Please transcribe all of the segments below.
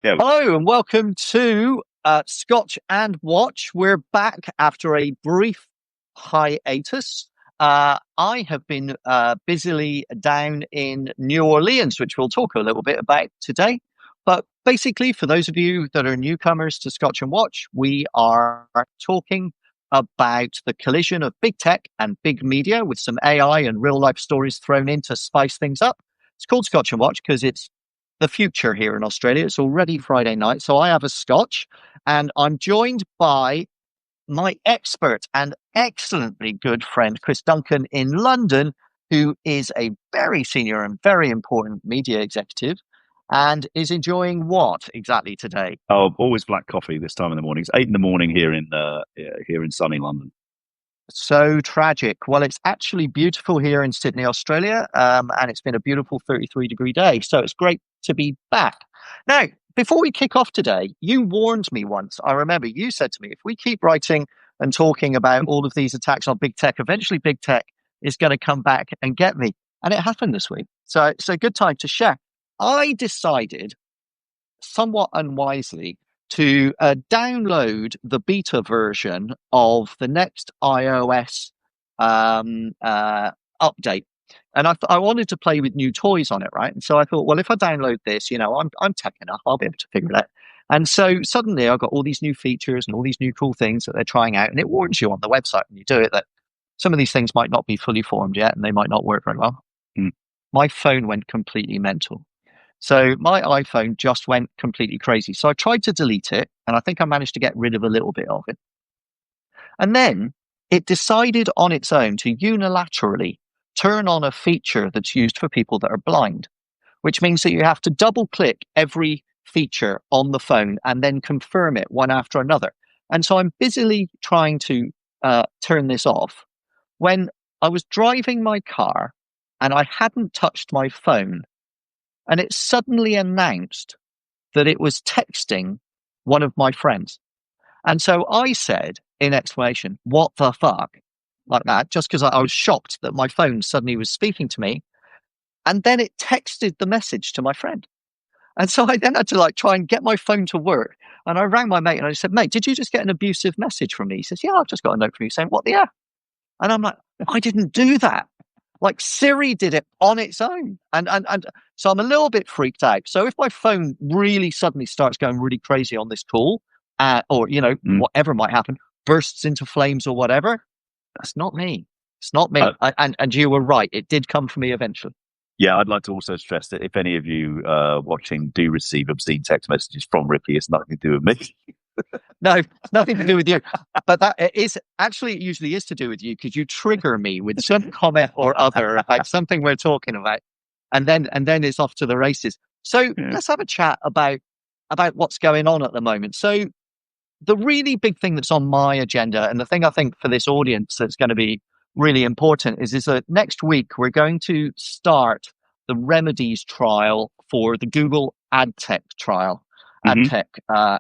Yeah. Hello and welcome to Scotch and Watch. We're back after a brief hiatus. I have been busily down in New Orleans, which we'll talk a little bit about today. But basically, for those of you that are newcomers to Scotch and Watch, we are talking about the collision of big tech and big media with some AI and real life stories thrown in to spice things up. It's called Scotch and Watch because it's the future here in Australia. It's already Friday night, so I have a scotch, and I'm joined by my expert and excellently good friend, Chris Duncan in London, who is a very senior and very important media executive and is enjoying what exactly today? Oh, always black coffee this time in the morning. It's 8 in the morning here in sunny London. So tragic. Well, it's actually beautiful here in Sydney, Australia, and it's been a beautiful 33-degree day. So it's great to be back. Now, before we kick off today, you warned me once. I remember you said to me, if we keep writing and talking about all of these attacks on big tech, eventually big tech is going to come back and get me. And it happened this week. So it's a good time to share. I decided somewhat unwisely to download the beta version of the next iOS update. And I wanted to play with new toys on it, right? And so I thought, well, if I download this, I'm tech enough, I'll be able to figure it out. And so suddenly I got all these new features and all these new cool things that they're trying out. And it warns you on the website when you do it that some of these things might not be fully formed yet and they might not work very well. Mm. My phone went completely mental. So my iPhone just went completely crazy. So I tried to delete it, and I think I managed to get rid of a little bit of it. And then it decided on its own to unilaterally turn on a feature that's used for people that are blind, which means that you have to double click every feature on the phone and then confirm it one after another. And so I'm busily trying to turn this off when I was driving my car and I hadn't touched my phone, and it suddenly announced that it was texting one of my friends. And so I said in exclamation, "What the fuck?" Like that, just because I was shocked that my phone suddenly was speaking to me. And then it texted the message to my friend. And so I then had to try and get my phone to work. And I rang my mate and I said, "Mate, did you just get an abusive message from me?" He says, "Yeah, I've just got a note from you saying, what the F?" And I'm like, I didn't do that. Like Siri did it on its own. And so I'm a little bit freaked out. So if my phone really suddenly starts going really crazy on this call, or, Mm. whatever might happen, bursts into flames or whatever, that's not me. It's not me. Uh, And you were right. It did come for me eventually. yeah, I'd like to also stress that if any of you watching do receive obscene text messages from Ripley, it's nothing to do with me. No, it's nothing to do with you. But it usually is to do with you because you trigger me with some comment or other about something we're talking about. And then it's off to the races. So Yeah. let's have a chat about what's going on at the moment. So the really big thing that's on my agenda, and the thing I think for this audience that's going to be really important is that next week we're going to start the remedies trial for the Google ad tech trial, ad Hmm. tech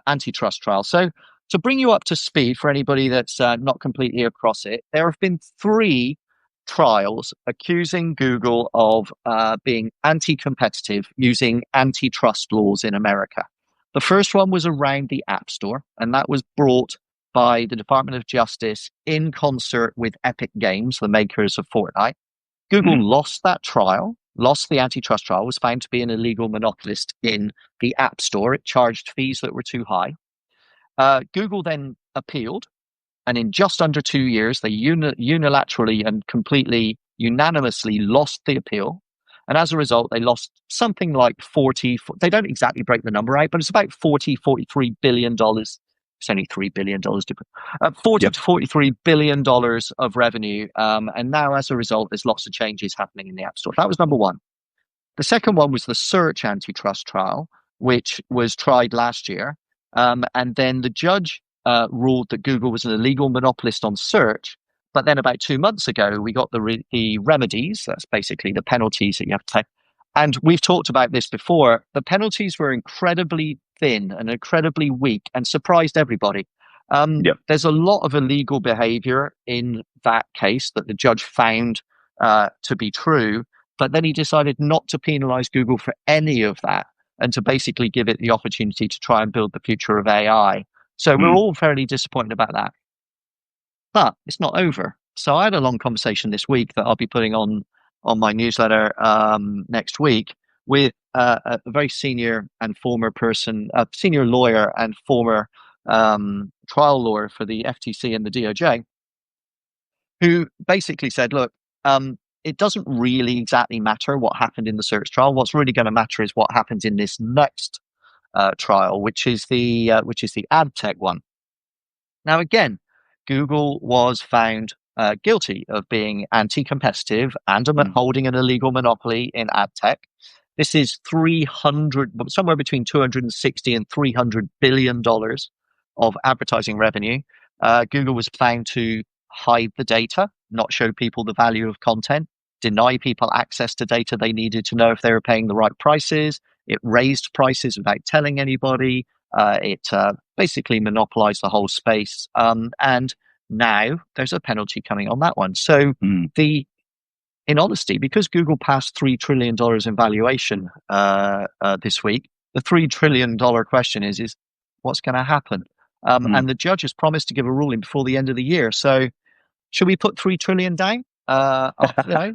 antitrust trial. So to bring you up to speed for anybody that's not completely across it, there have been three trials accusing Google of being anti-competitive using antitrust laws in America. The first one was around the App Store, and that was brought by the Department of Justice in concert with Epic Games, the makers of Fortnite. Google Hmm. lost that trial, lost the antitrust trial, was found to be an illegal monopolist in the App Store. It charged fees that were too high. Google then appealed, and in just under 2 years, they unilaterally and completely unanimously lost the appeal. And as a result, they lost something like 40, they don't exactly break the number out, but it's about 40, $43 billion. It's only $3 billion different. 40 Yep. to $43 billion of revenue. And now, as a result, there's lots of changes happening in the App Store. That was number one. The second one was the search antitrust trial, which was tried last year. And then the judge ruled that Google was an illegal monopolist on search. But then about 2 months ago, we got the remedies. That's basically the penalties that you have to take. And we've talked about this before. The penalties were incredibly thin and incredibly weak and surprised everybody. Yep. There's a lot of illegal behavior in that case that the judge found to be true. But then he decided not to penalize Google for any of that. and to basically give it the opportunity to try and build the future of AI. So we're Mm, all fairly disappointed about that. But it's not over. So I had a long conversation this week that I'll be putting on my newsletter next week with a very senior and former person, a senior lawyer and former trial lawyer for the FTC and the DOJ, who basically said, look, it doesn't really exactly matter what happened in the search trial. What's really going to matter is what happens in this next trial, which is the ad tech one. Now, again, Google was found guilty of being anti-competitive and mm, holding an illegal monopoly in ad tech. This is somewhere between 260 and 300 billion dollars of advertising revenue. Google was found to hide the data, not show people the value of content, deny people access to data they needed to know if they were paying the right prices. It raised prices without telling anybody. It basically monopolized the whole space. And now there's a penalty coming on that one. So mm. in honesty, because Google passed $3 trillion in valuation this week, the $3 trillion question is what's going to happen? Mm. And the judge has promised to give a ruling before the end of the year. So should we put 3 trillion down? You know,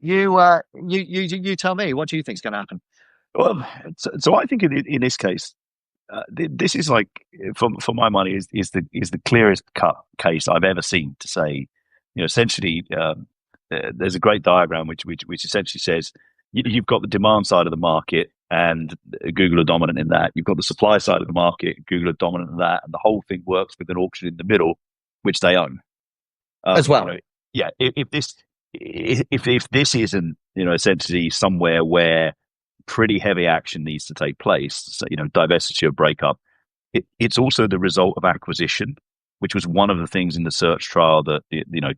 you tell me. What do you think is going to happen? Well, so I think in this case, this is like for my money is the clearest cut case I've ever seen to say, essentially, there's a great diagram which essentially says you've got the demand side of the market and Google are dominant in that. You've got the supply side of the market, Google are dominant in that, and the whole thing works with an auction in the middle, which they own. As You well. know, yeah. If this isn't essentially somewhere where pretty heavy action needs to take place, so, divestiture, breakup. It's also the result of acquisition, which was one of the things in the search trial that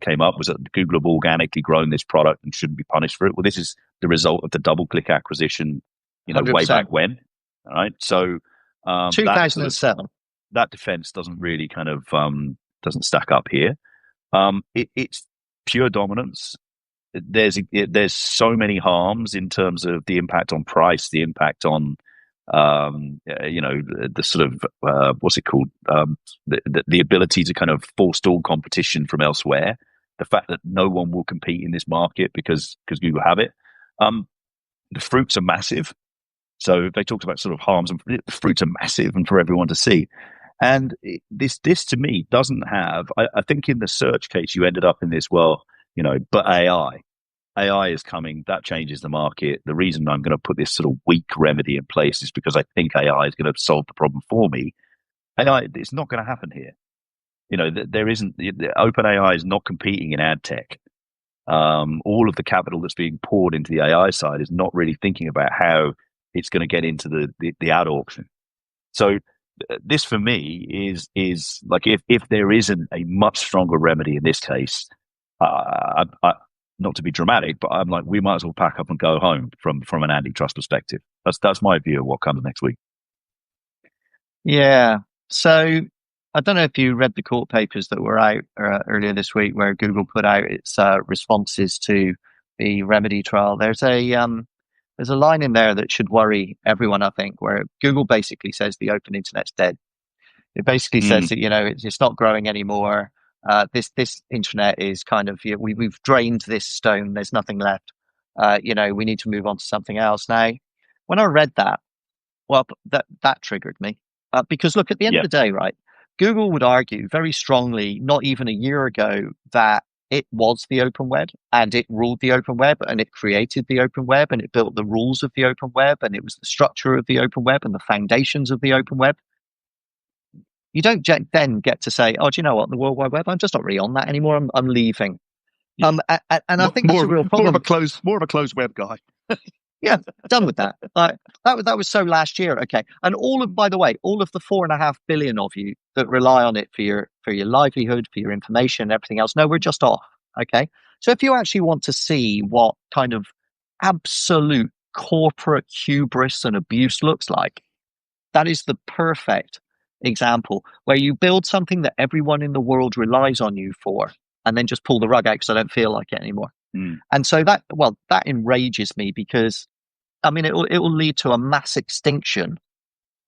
came up was that Google have organically grown this product and shouldn't be punished for it. Well, this is the result of the DoubleClick acquisition, way 100%. back when. All right, so that defense doesn't really kind of doesn't stack up here. It's pure dominance. There's so many harms in terms of the impact on price, the impact on the sort of what's it called, the ability to kind of forestall competition from elsewhere, the fact that no one will compete in this market because Google have it. The fruits are massive, so they talked about sort of harms, and the fruits are massive and for everyone to see. And this to me doesn't have. I think in the search case you ended up in this. Well, but AI is coming. That changes the market. The reason I'm going to put this sort of weak remedy in place is because I think AI is going to solve the problem for me. AI, it's not going to happen here. There isn't. OpenAI is not competing in ad tech. All of the capital that's being poured into the AI side is not really thinking about how it's going to get into the ad auction. So this for me is like if there isn't a much stronger remedy in this case, not to be dramatic, but I'm like, we might as well pack up and go home from an antitrust perspective. That's my view of what comes next week. Yeah. So I don't know if you read the court papers that were out earlier this week, where Google put out its responses to the remedy trial. There's a line in there that should worry everyone, I think, where Google basically says the open internet's dead. It basically says Mm, that it's not growing anymore. This internet is kind of we've drained this stone. There's nothing left. We need to move on to something else now. When I read that, well, that triggered me because look, at the end of yeah. the day, right? Google would argue very strongly, not even a year ago, that it was the open web and it ruled the open web and it created the open web and it built the rules of the open web and it was the structure of the open web and the foundations of the open web. You don't then get to say, "Oh, do you know what? The World Wide Web, I'm just not really on that anymore. I'm leaving." Yeah. And I think that's a real problem. More of a closed web guy. Yeah, done with that. That was so last year. Okay, and by the way, all of the 4.5 billion of you that rely on it for your livelihood, for your information, and everything else. No, we're just off. Okay, so if you actually want to see what kind of absolute corporate hubris and abuse looks like, that is the perfect example where you build something that everyone in the world relies on you for, and then just pull the rug out because I don't feel like it anymore. Mm, And so that enrages me because I mean, it will lead to a mass extinction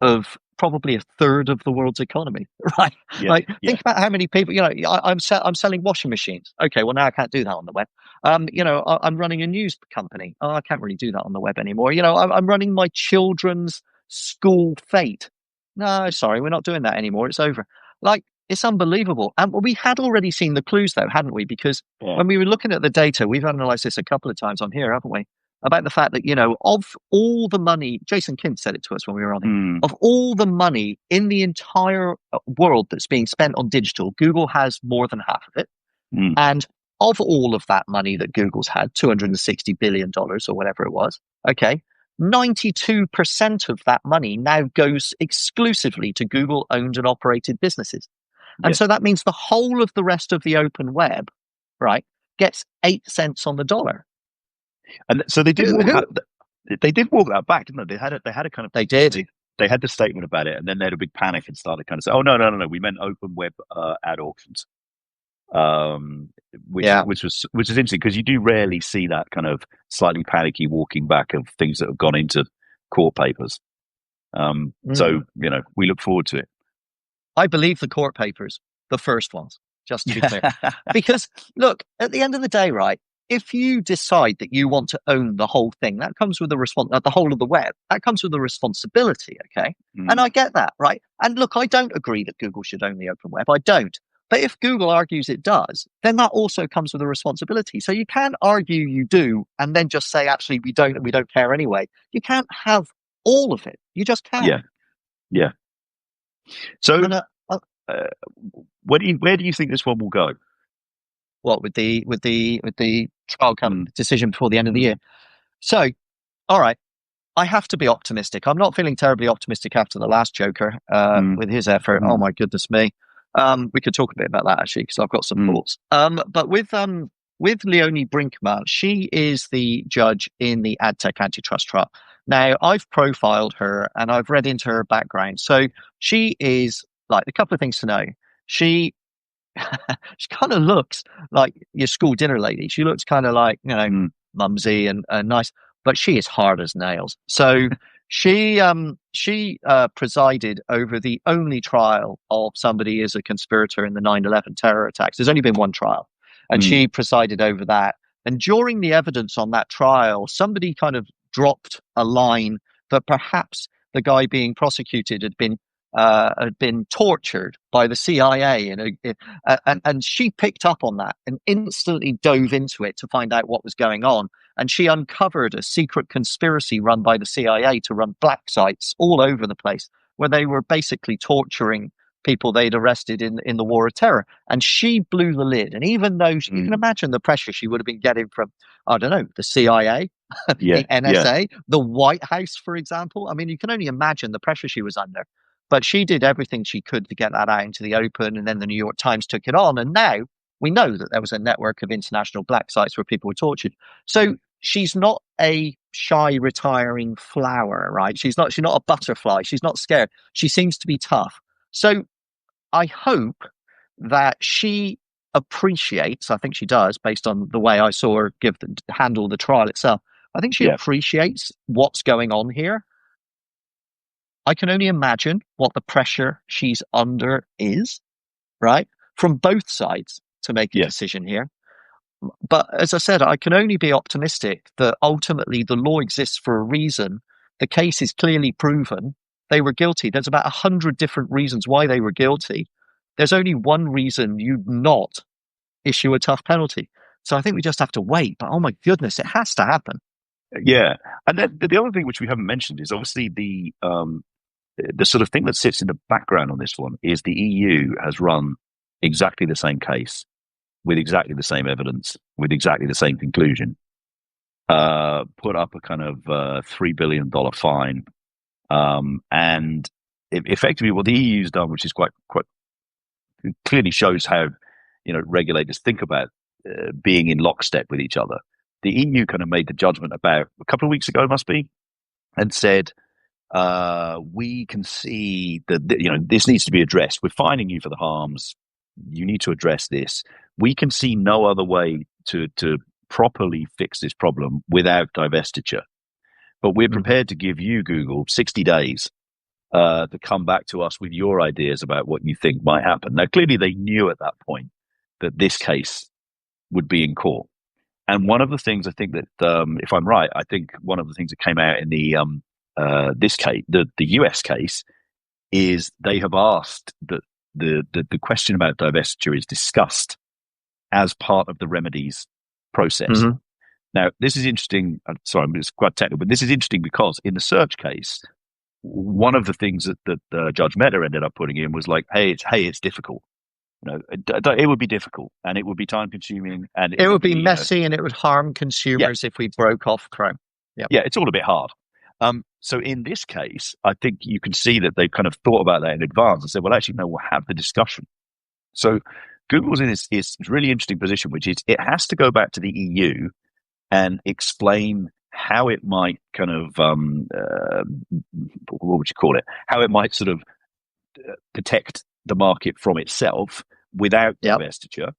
of probably a third of the world's economy, right? Yeah, Like, yeah. think about how many people. I'm selling washing machines. Okay, well now I can't do that on the web. I'm running a news company. Oh, I can't really do that on the web anymore. I'm running my children's school fate. No, sorry, we're not doing that anymore. It's over. Like, it's unbelievable. And we had already seen the clues, though, hadn't we? Because Yeah. when we were looking at the data, we've analysed this a couple of times on here, haven't we? About the fact that of all the money, Jason Kim said it to us when we were on it, Mm, of all the money in the entire world that's being spent on digital, Google has more than half of it. mm, And of all of that money that Google's had, $260 billion or whatever it was, okay, 92% of that money now goes exclusively to Google owned and operated businesses. And yeah. so that means the whole of the rest of the open web, right, gets 8 cents on the dollar. And so they did Who, walk who? that. They did walk that back, didn't they? They had a kind of They did. they had the statement about it, and then they had a big panic and started kind of say, "Oh no, no, no, no, we meant open web ad auctions." Um, Yeah. which is interesting because you do rarely see that kind of slightly panicky walking back of things that have gone into court papers. Mm. So we look forward to it. I believe the court papers, the first ones, just to be clear. Yeah. Because, look, at the end of the day, right, if you decide that you want to own the whole thing, that comes with the whole of the web, that comes with a responsibility, okay? And Mm, I get that, right? And look, I don't agree that Google should own the open web. I don't. But if Google argues it does, then that also comes with a responsibility. So you can't argue you do and then just say, actually, we don't and we don't care anyway. You can't have all of it. You just can't. yeah, yeah. So, And uh, where do you think this one will go? what with the trial Mm, decision before the end of the year. mm, So, all right, I have to be optimistic. I'm not feeling terribly optimistic after the last Joker mm, with his effort. Oh mm, my goodness me. We could talk a bit about that actually because I've got some mm, thoughts. But with Leonie Brinkman, she is the judge in the AdTech antitrust trial. Now, I've profiled her and I've read into her background. So she is like a couple of things to know. She she kind of looks like your school dinner lady. She looks kind of like, mm, mumsy and nice, but she is hard as nails. So she presided over the only trial of somebody as a conspirator in the 9/11 terror attacks. There's only been one trial, and mm, she presided over that. And during the evidence on that trial, somebody kind of dropped a line that perhaps the guy being prosecuted had been tortured by the CIA, and she picked up on that and instantly dove into it to find out what was going on. And she uncovered a secret conspiracy run by the CIA to run black sites all over the place, where they were basically torturing people they'd arrested in the war of terror. And she blew the lid. And even though you can mm. imagine the pressure she would have been getting from, I don't know, the CIA, Yeah, the yeah, NSA, the White House, for example. I mean, you can only imagine the pressure she was under. But she did everything she could to get that out into the open, and then the New York Times took it on. And now we know that there was a network of international black sites where people were tortured. So she's not a shy, retiring flower, right? She's not a butterfly. She's not scared. She seems to be tough. So I hope that she appreciates, I think she does, based on the way I saw her handle the trial itself. I think she yeah, appreciates what's going on here. I can only imagine what the pressure she's under is, right? From both sides to make a yeah, decision here. But as I said, I can only be optimistic that ultimately the law exists for a reason. The case is clearly proven. They were guilty. There's about 100 different reasons why they were guilty. There's only one reason you'd not issue a tough penalty. So I think we just have to wait. But oh my goodness, it has to happen. yeah. And then the other thing which we haven't mentioned is obviously the sort of thing that sits in the background on this one is the EU has run exactly the same case with exactly the same evidence, with exactly the same conclusion, put up a kind of $3 billion fine, and effectively what the EU's done, which is quite clearly shows how regulators think about being in lockstep with each other. The EU kind of made the judgment about a couple of weeks ago, must be, and said we can see that this needs to be addressed. We're fining you for the harms. You need to address this. We can see no other way to properly fix this problem without divestiture. but we're Mhm. prepared to give you, Google, 60 days to come back to us with your ideas about what you think might happen. Now, clearly, they knew at that point that this case would be in court. And one of the things I think that, if I'm right, I think one of the things that came out in the this case, the US case, is they have asked that the question about divestiture is discussed as part of the remedies process. Mhm. Now, this is interesting. Sorry, it's quite technical, but this is interesting because in the search case, one of the things that Judge Mehta ended up putting in was like, "Hey, it's difficult. It would be difficult, and it would be time consuming, and it It would would be, be messy and it would harm yeah, consumers if we broke off Chrome. Yep. yeah, it's all a bit hard." So in this case, I think you can see that they've kind of thought about that in advance and said, "Well, actually, no, we'll have the discussion." So Google's in this really interesting position, which is it has to go back to the EU and explain how it might kind of what would you call it? How it might sort of protect the market from itself without Yep. divestiture. On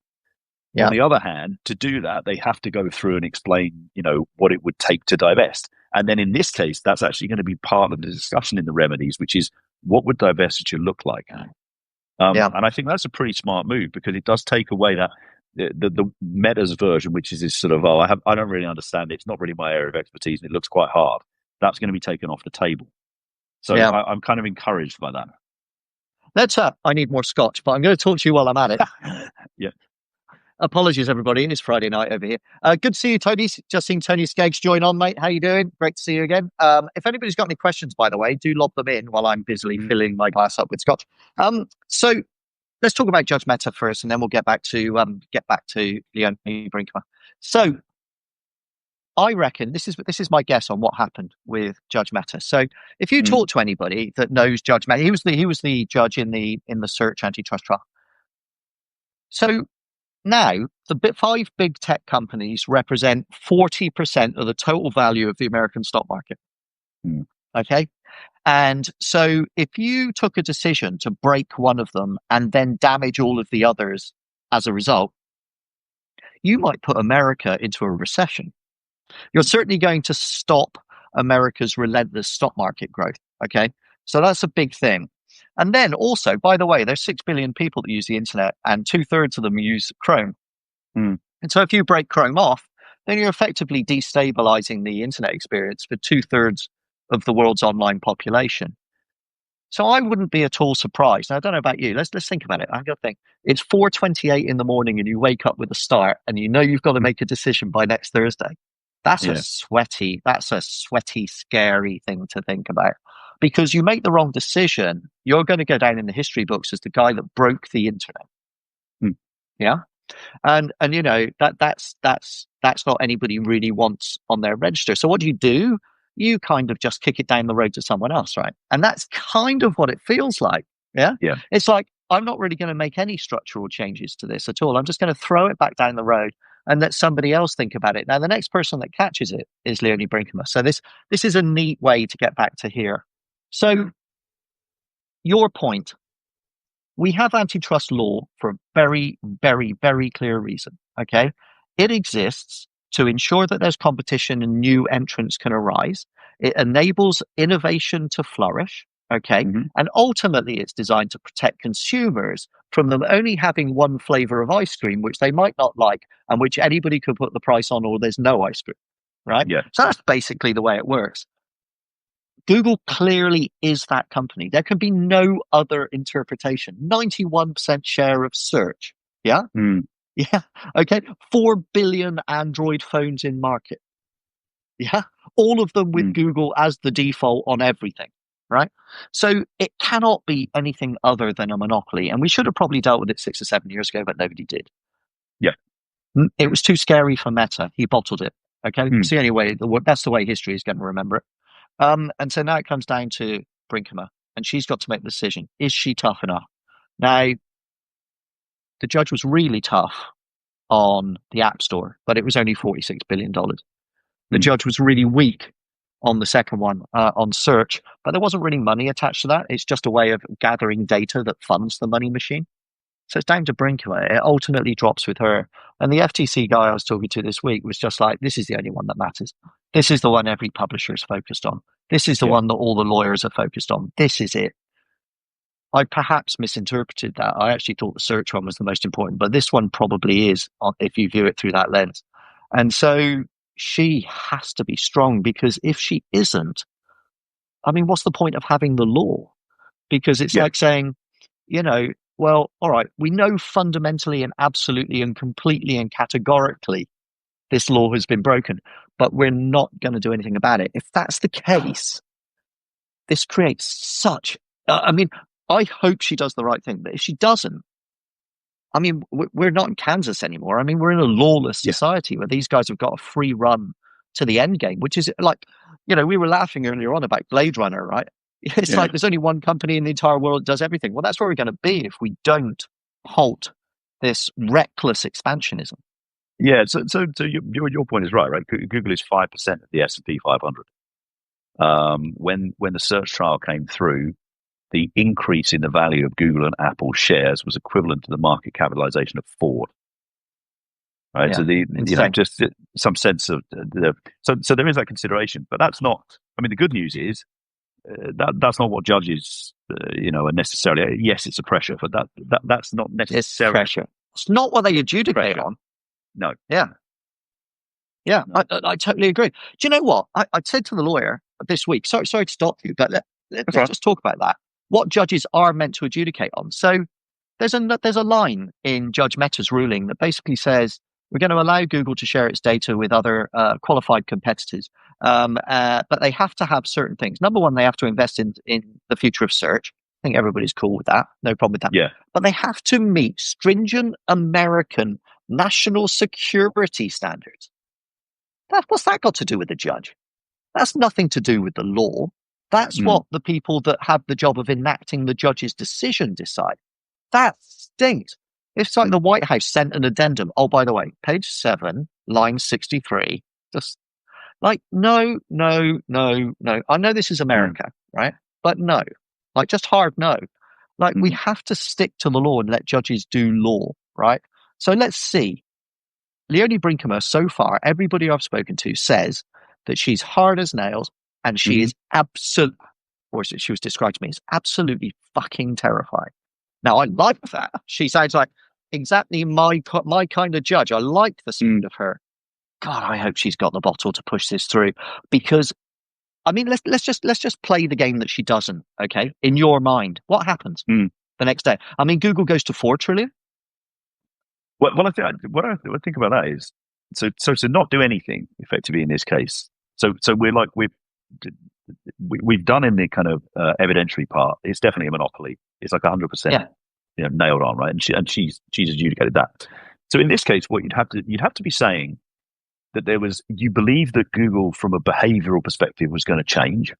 Yep. the other hand, to do that, they have to go through and explain, what it would take to divest. And then in this case, that's actually going to be part of the discussion in the remedies, which is what would divestiture look like? Yep. And I think that's a pretty smart move because it does take away that the Meta's version, which is this sort of, I don't really understand it. It's not really my area of expertise, and it looks quite hard. That's going to be taken off the table. So Yeah. I'm kind of encouraged by that. Let's I need more scotch, but I'm going to talk to you while I'm at it. Yeah. Apologies, everybody. It's Friday night over here. Good to see you, Tony. Just seen Tony Skeggs join on, mate. How you doing? Great to see you again. If anybody's got any questions, by the way, do lob them in while I'm busily filling my glass up with scotch. So let's talk about Judge Mehta first, and then we'll get back to Leonie Brinkema. So I reckon this is my guess on what happened with Judge Mehta. So if you talk to anybody that knows Judge Mehta, he was the judge in the search antitrust trial. So now, the five big tech companies represent 40% of the total value of the American stock market. Okay. And so if you took a decision to break one of them and then damage all of the others as a result, you might put America into a recession. You're certainly going to stop America's relentless stock market growth. Okay. So that's a big thing. And then also, by the way, there's 6 billion people that use the internet and 2/3 of them use Chrome. And so if you break Chrome off, then you're effectively destabilizing the internet experience for 2/3 of the world's online population. So I wouldn't be at all surprised. Now, I don't know about you. Let's think about it. I'm going to think it's 4:28 in the morning and you wake up with a start and you know you've got to make a decision by next Thursday. That's a sweaty, scary thing to think about. Because you make the wrong decision, you're going to go down in the history books as the guy that broke the internet. Yeah. And that's not anybody really wants on their register. So what do? You kind of just kick it down the road to someone else, right? And that's kind of what it feels like. Yeah. Yeah. It's like I'm not really going to make any structural changes to this at all. I'm just going to throw it back down the road and let somebody else think about it. Now, the next person that catches it is Leonie Brinkema. So this is a neat way to get back to here. So your point. We have antitrust law for a very, very, very clear reason. Okay. It exists to ensure that there's competition and new entrants can arise. It enables innovation to flourish. Okay. And ultimately, it's designed to protect consumers from them only having one flavor of ice cream, which they might not like and which anybody could put the price on, or there's no ice cream. Right. Yeah. So that's basically the way it works. Google clearly is that company. There can be no other interpretation. 91% share of search. Yeah. Yeah. Okay. 4 billion Android phones in market. Yeah. All of them with Google as the default on everything. Right. So it cannot be anything other than a monopoly. And we should have probably dealt with it 6 or 7 years ago, but nobody did. Yeah. It was too scary for Meta. He bottled it. Okay. It's the only way. That's the way history is going to remember it. And so now it comes down to Brinkema, and she's got to make the decision. Is she tough enough? Now, the judge was really tough on the App Store, but it was only $46 billion. The judge was really weak on the second one, on search, but there wasn't really money attached to that. It's just a way of gathering data that funds the money machine. So it's down to Brinkman. It ultimately drops with her. And the FTC guy I was talking to this week was just like, this is the only one that matters. This is the one every publisher is focused on. This is the Yeah. one that all the lawyers are focused on. This is it. I perhaps misinterpreted that. I actually thought the search one was the most important, but this one probably is if you view it through that lens. And so she has to be strong, because if she isn't, I mean, what's the point of having the law? Because it's Yeah. like saying, well, all right, we know fundamentally and absolutely and completely and categorically this law has been broken, but we're not going to do anything about it. If that's the case, this creates such, I mean, I hope she does the right thing, but if she doesn't, I mean, we're not in Kansas anymore. I mean, we're in a lawless Yeah. society where these guys have got a free run to the end game, which is like, we were laughing earlier on about Blade Runner, right? It's like there's only one company in the entire world that does everything. Well, that's where we're going to be if we don't halt this reckless expansionism. Yeah. So your point is right. Google is 5% of the S&P 500. When the search trial came through, the increase in the value of Google and Apple shares was equivalent to the market capitalization of Ford. Right. Yeah, So just some sense of so there is that consideration, but that's not. I mean, the good news is that's not what judges, are necessarily. Yes, it's a pressure, but that's not necessarily it's pressure. It's not what they adjudicate on. No. Yeah. Yeah, no. I totally agree. Do you know what? I said to the lawyer this week, sorry to stop you, but let's just talk about that. What judges are meant to adjudicate on. So there's a line in Judge Mehta's ruling that basically says we're going to allow Google to share its data with other qualified competitors, but they have to have certain things. Number one, they have to invest in the future of search. I think everybody's cool with that. No problem with that. Yeah. But they have to meet stringent American national security standards. What's that got to do with the judge? That's nothing to do with the law. That's what the people that have the job of enacting the judge's decision decide. That stinks. It's like the White House sent an addendum. Oh, by the way, page 7, line 63. Just like, no. I know this is America, right? But no. Like, just hard no. Like, we have to stick to the law and let judges do law, right? So let's see. Leonie Brinkema, so far, everybody I've spoken to says that she's hard as nails and she is or she was described to me as absolutely fucking terrifying. Now, I like that. She sounds like exactly my kind of judge. I like the sound of her. God, I hope she's got the bottle to push this through, because, I mean, let's just play the game that she doesn't. Okay, in your mind, what happens the next day? I mean, Google goes to 4 trillion. Well, I think what I think about that is so to not do anything effectively in this case. So we've done in the kind of evidentiary part. It's definitely a monopoly. It's like 100%, nailed on, right? And she's adjudicated that. So in this case, what you'd have to be saying that you believe that Google, from a behavioural perspective, was going to change,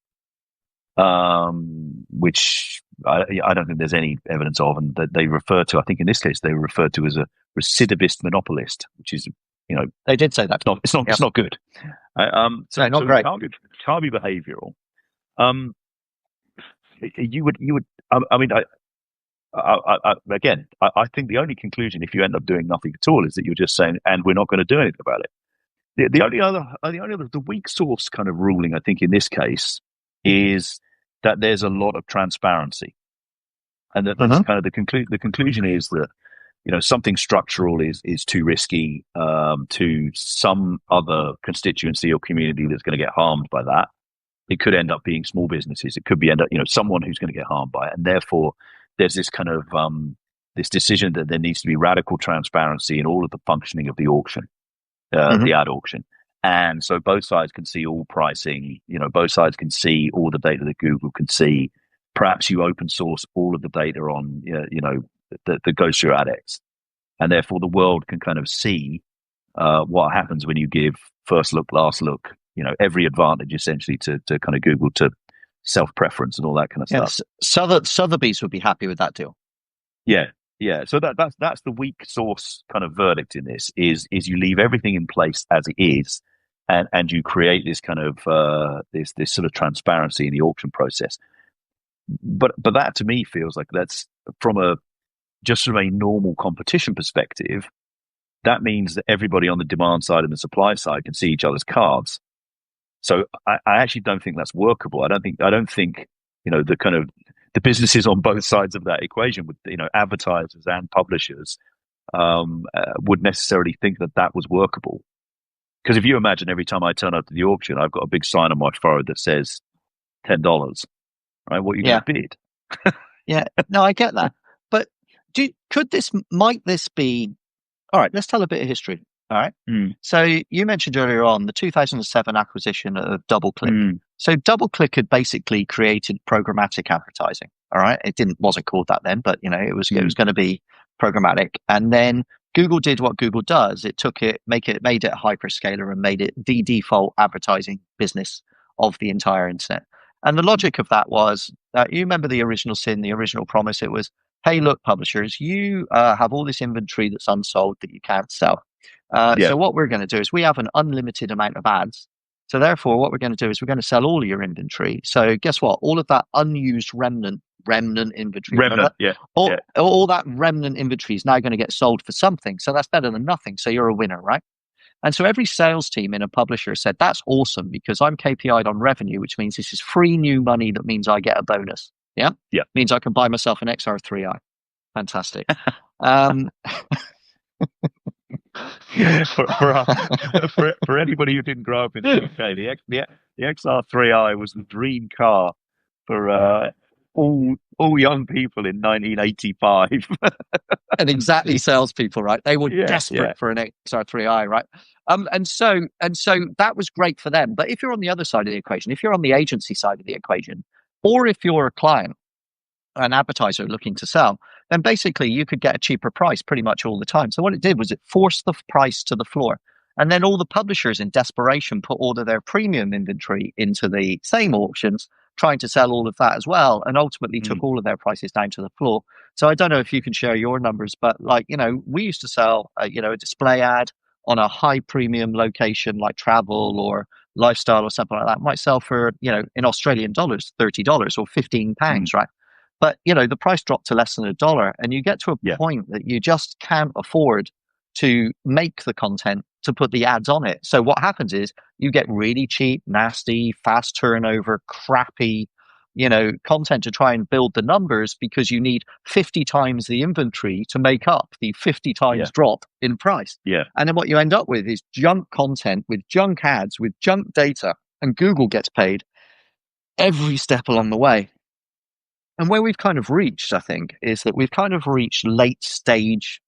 which I don't think there's any evidence of, and that they refer to. I think in this case they were referred to as a recidivist monopolist, which is, they did say that. It's not good. So not great. It can't be behavioural. You would. I mean, I think the only conclusion, if you end up doing nothing at all, is that you're just saying, and we're not going to do anything about it. The only other, the weak source kind of ruling, I think, in this case, is that there's a lot of transparency, and that's kind of the conclusion is that something structural is too risky to some other constituency or community that's going to get harmed by that. It could end up being small businesses. It could be someone who's going to get harmed by it, and therefore there's this kind of this decision that there needs to be radical transparency in all of the functioning of the auction, the ad auction. And so both sides can see all pricing, both sides can see all the data that Google can see. Perhaps you open source all of the data on, that goes through AdX. And therefore the world can kind of see what happens when you give first look, last look, every advantage essentially to kind of Google, to self-preference and all that kind of stuff. Sotheby's would be happy with that deal. Yeah. Yeah, so that's the weak source kind of verdict in this is you leave everything in place as it is, and you create this kind of this sort of transparency in the auction process. But that to me feels like that's from a just from a normal competition perspective, that means that everybody on the demand side and the supply side can see each other's cards. So I actually don't think that's workable. I don't think the kind of the businesses on both sides of that equation, with advertisers and publishers, would necessarily think that that was workable. Because if you imagine every time I turn up to the auction, I've got a big sign on my forehead that says $10. Right? What are you going Yeah. to bid? Yeah. No, I get that. But might this be, all right, let's tell a bit of history. All right. Mm, So you mentioned earlier on the 2007 acquisition of DoubleClick. mm, So DoubleClick had basically created programmatic advertising. All right. Wasn't called that then, but it was mm, going to be programmatic. And then Google did what Google does. It made it a hyperscaler and made it the default advertising business of the entire internet. And the logic of that was that you remember the original sin, the original promise. It was, hey, look, publishers, you have all this inventory that's unsold that you can't sell. yeah, So what we're going to do is we have an unlimited amount of ads. So therefore, what we're going to do is we're going to sell all of your inventory. So guess what? All of that unused remnant inventory, remember remnant, that? yeah, All, yeah, all that remnant inventory is now going to get sold for something. So that's better than nothing. So you're a winner, right? And so every sales team in a publisher said, that's awesome because I'm KPI'd on revenue, which means this is free new money. That means I get a bonus. Yeah. yeah. Means I can buy myself an XR3i. Fantastic. Um, For anybody who didn't grow up in the UK, the XR3i was the dream car for all young people in 1985. and exactly salespeople, right? They were Yeah, yeah, desperate for an XR3i, right? And so that was great for them. But if you're on the other side of the equation, if you're on the agency side of the equation, or if you're a client, an advertiser looking to sell, then basically you could get a cheaper price pretty much all the time. So what it did was it forced the price to the floor. And then all the publishers in desperation put all of their premium inventory into the same auctions, trying to sell all of that as well, and ultimately took mm, all of their prices down to the floor. So I don't know if you can share your numbers, but we used to sell, a display ad on a high premium location like travel or lifestyle or something like that might sell for, in Australian dollars, $30 or £15, mm, right? But the price dropped to less than $1, and you get to a yeah, point that you just can't afford to make the content to put the ads on it. So what happens is you get really cheap, nasty, fast turnover, crappy, content to try and build the numbers because you need 50 times the inventory to make up the 50 yeah, times drop in price. yeah, And then what you end up with is junk content with junk ads with junk data, and Google gets paid every step along the way. And where we've kind of reached, I think, is that we've kind of reached late stage,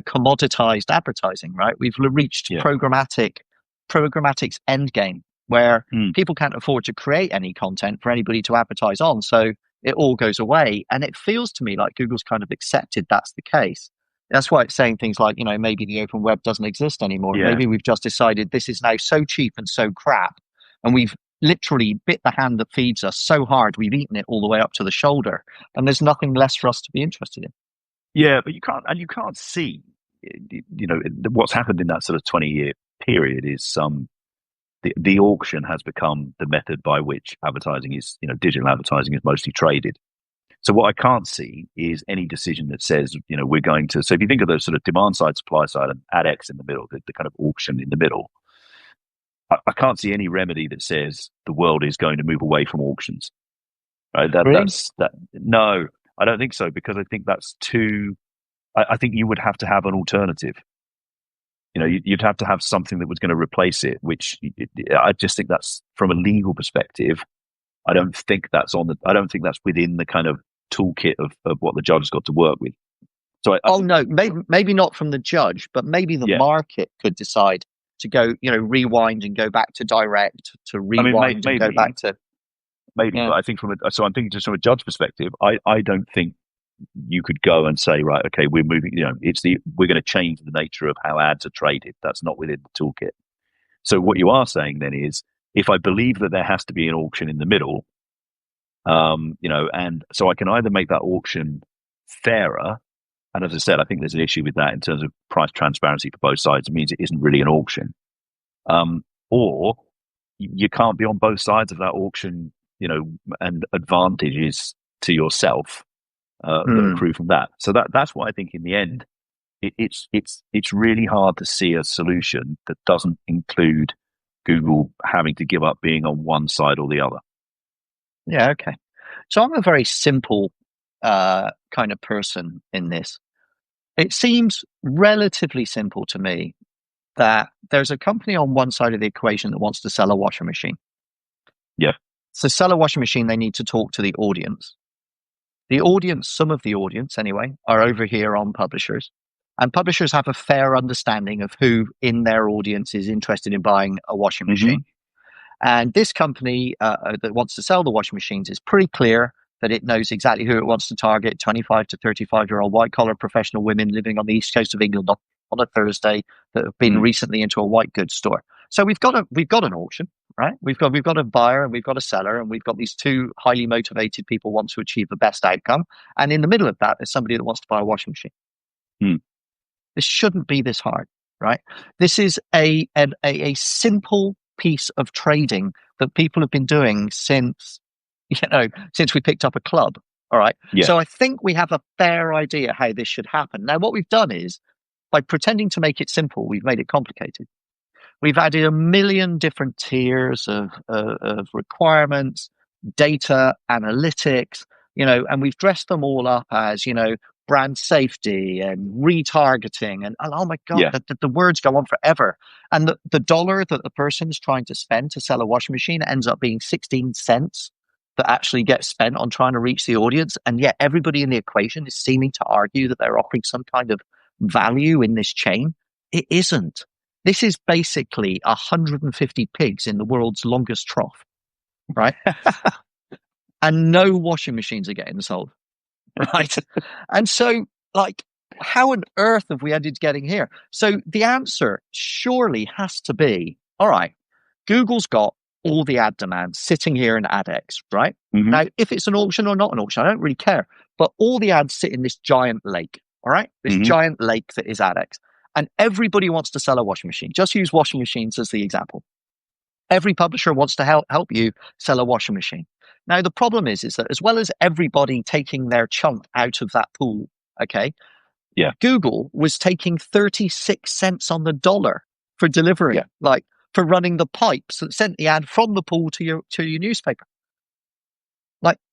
commoditized advertising, right? We've reached yeah, programmatic's end game, where mm, people can't afford to create any content for anybody to advertise on. So it all goes away. And it feels to me like Google's kind of accepted that's the case. That's why it's saying things like, maybe the open web doesn't exist anymore. yeah. Maybe we've just decided this is now so cheap and so crap. And we've literally bit the hand that feeds us so hard we've eaten it all the way up to the shoulder, and there's nothing less for us to be interested in. Yeah, but you can't see, what's happened in that sort of 20-year period is the auction has become the method by which advertising is, digital advertising is mostly traded. So what I can't see is any decision that says, we're going to. So if you think of the sort of demand side, supply side, and AdX in the middle, the kind of auction in the middle, I can't see any remedy that says the world is going to move away from auctions. Right? Really? That's that. No, I don't think so, because I think that's too. I think you would have to have an alternative. You'd have to have something that was going to replace it. Which I just think that's, from a legal perspective, I don't think that's on the. I don't think that's within the kind of toolkit of what the judge has got to work with. So I Oh think, no, maybe not from the judge, but maybe the yeah. market could decide to go, rewind and go back to direct, to I mean, rewind and go back to, maybe, yeah. but I think I'm thinking just from a judge perspective, I don't think you could go and say, right, okay, we're moving, we're going to change the nature of how ads are traded. That's not within the toolkit. So what you are saying then is, if I believe that there has to be an auction in the middle, and so I can either make that auction fairer, and as I said, I think there's an issue with that in terms of price transparency for both sides. It means it isn't really an auction, or you can't be on both sides of that auction, and advantages to yourself. that accrue from that. So that's why I think in the end, it's really hard to see a solution that doesn't include Google having to give up being on one side or the other. Yeah, okay. So I'm a very simple kind of person in this. It seems relatively simple to me that there's a company on one side of the equation that wants to sell a washing machine. Yeah. To sell a washing machine, they need to talk to the audience. The audience, some of the audience anyway, are over here on publishers. And publishers have a fair understanding of who in their audience is interested in buying a washing machine. And this company that wants to sell the washing machines is pretty clear that it knows exactly who it wants to target: 25 to 35-year-old white-collar professional women living on the east coast of England on a Thursday that have been recently into a white goods store. So we've got an auction, right? We've got a buyer and we've got a seller, and we've got these two highly motivated people who want to achieve the best outcome. And in the middle of that, there's somebody that wants to buy a washing machine. This shouldn't be this hard, right? This is a simple piece of trading that people have been doing since we picked up a club. All right. Yeah. So I think we have a fair idea how this should happen. Now, what we've done is, by pretending to make it simple, we've made it complicated. We've added a million different tiers of requirements, data, analytics, and we've dressed them all up as, brand safety and retargeting. And oh my God, the words go on forever. And the dollar that the person's trying to spend to sell a washing machine ends up being 16 cents that actually gets spent on trying to reach the audience. And yet everybody in the equation is seeming to argue that they're offering some kind of value in this chain. It isn't. This is basically 150 pigs in the world's longest trough, right? And no washing machines are getting sold, right? And so, how on earth have we ended getting here? So the answer surely has to be, all right, Google's got all the ad demand sitting here in AdX, right? Now, if it's an auction or not an auction, I don't really care. But all the ads sit in this giant lake, all right? This giant lake that is AdX. And everybody wants to sell a washing machine. Just use washing machines as the example. Every publisher wants to help you sell a washing machine. Now, the problem is that as well as everybody taking their chunk out of that pool, okay, Google was taking 36 cents on the dollar for delivering, for running the pipes that sent the ad from the pool to your newspaper.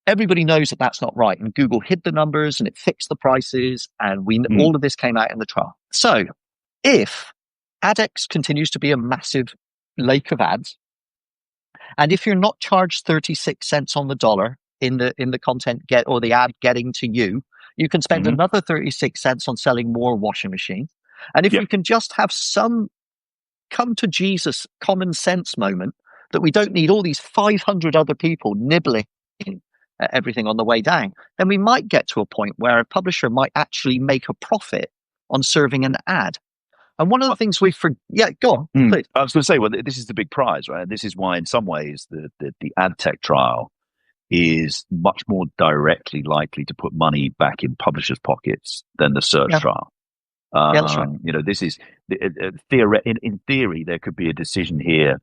Everybody knows that that's not right. And Google hid the numbers and it fixed the prices. And all of this came out in the trial. So if AdX continues to be a massive lake of ads, and if you're not charged 36 cents on the dollar in the content or the ad getting to you, you can spend another 36 cents on selling more washing machines. And if we can just have some come to Jesus common sense moment that we don't need all these 500 other people nibbling at everything on the way down, then we might get to a point where a publisher might actually make a profit on serving an ad. And one of the things go on, please. I was going to say, well, this is the big prize, right? This is why, in some ways, the ad tech trial is much more directly likely to put money back in publishers' pockets than the search trial. That's right. This is in theory, there could be a decision here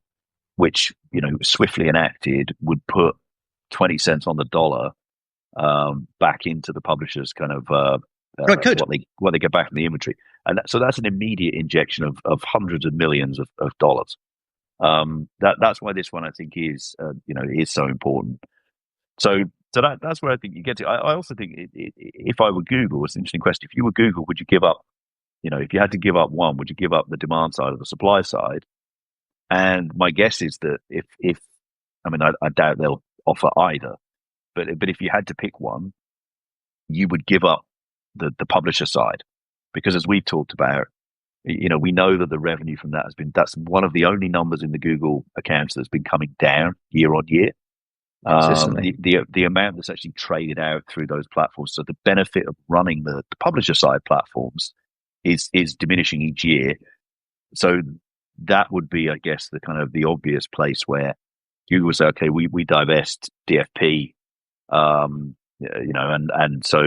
which, swiftly enacted would put 20 cents on the dollar back into the publishers' kind of what they get back from the inventory. And so that's an immediate injection of hundreds of millions of dollars. That's why this one, I think, is so important. So that's where I think you get to. I also think if I were Google, it's an interesting question. If you were Google, would you give up? If you had to give up one, would you give up the demand side or the supply side? And my guess is that I doubt they'll offer either. But if you had to pick one, you would give up the publisher side, because as we've talked about, we know that the revenue from that's one of the only numbers in the Google accounts that's been coming down year on year. The amount that's actually traded out through those platforms. So the benefit of running the publisher side platforms is diminishing each year. So that would be, I guess, the kind of the obvious place where Google would say, okay, we divest DFP, and so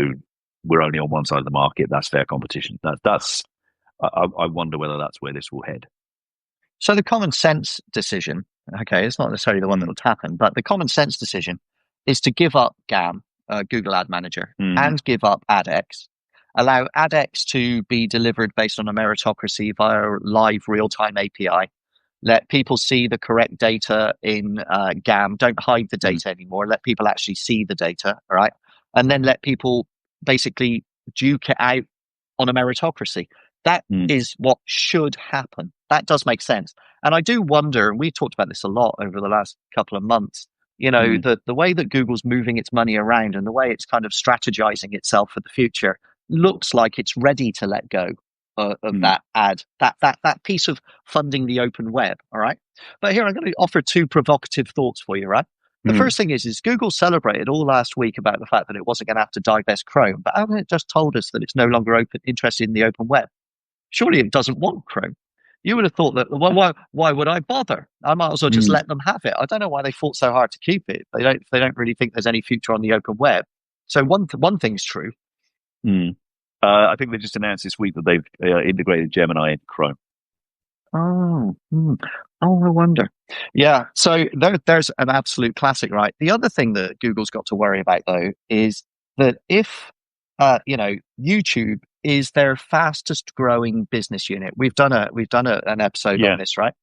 we're only on one side of the market. That's fair competition. I wonder whether that's where this will head. So the common sense decision, okay, it's not necessarily the one that will happen, but the common sense decision is to give up GAM Google Ad Manager Mm, and give up AdX, allow AdX to be delivered based on a meritocracy via live real-time API, let people see the correct data in GAM, don't hide the mm, data anymore, let people actually see the data, all right? And then let people basically duke it out on a meritocracy. That mm, is what should happen. That does make sense. And I do wonder, and we've talked about this a lot over the last couple of months, mm, the way that Google's moving its money around and the way it's kind of strategizing itself for the future looks like it's ready to let go of mm, that piece of funding the open web. All right. But here I'm going to offer two provocative thoughts for you, right? The mm, first thing is Google celebrated all last week about the fact that it wasn't going to have to divest Chrome, but hasn't it just told us that it's no longer interested in the open web? Surely it doesn't want Chrome. You would have thought that, well, why would I bother? I might as well just mm, let them have it. I don't know why they fought so hard to keep it. They don't really think there's any future on the open web. So one thing's true. mm. I think they just announced this week that they've integrated Gemini into Chrome. Oh, oh, I wonder. Yeah, so there's an absolute classic, right? The other thing that Google's got to worry about, though, is that if YouTube is their fastest growing business unit. An episode on Yeah, this, right?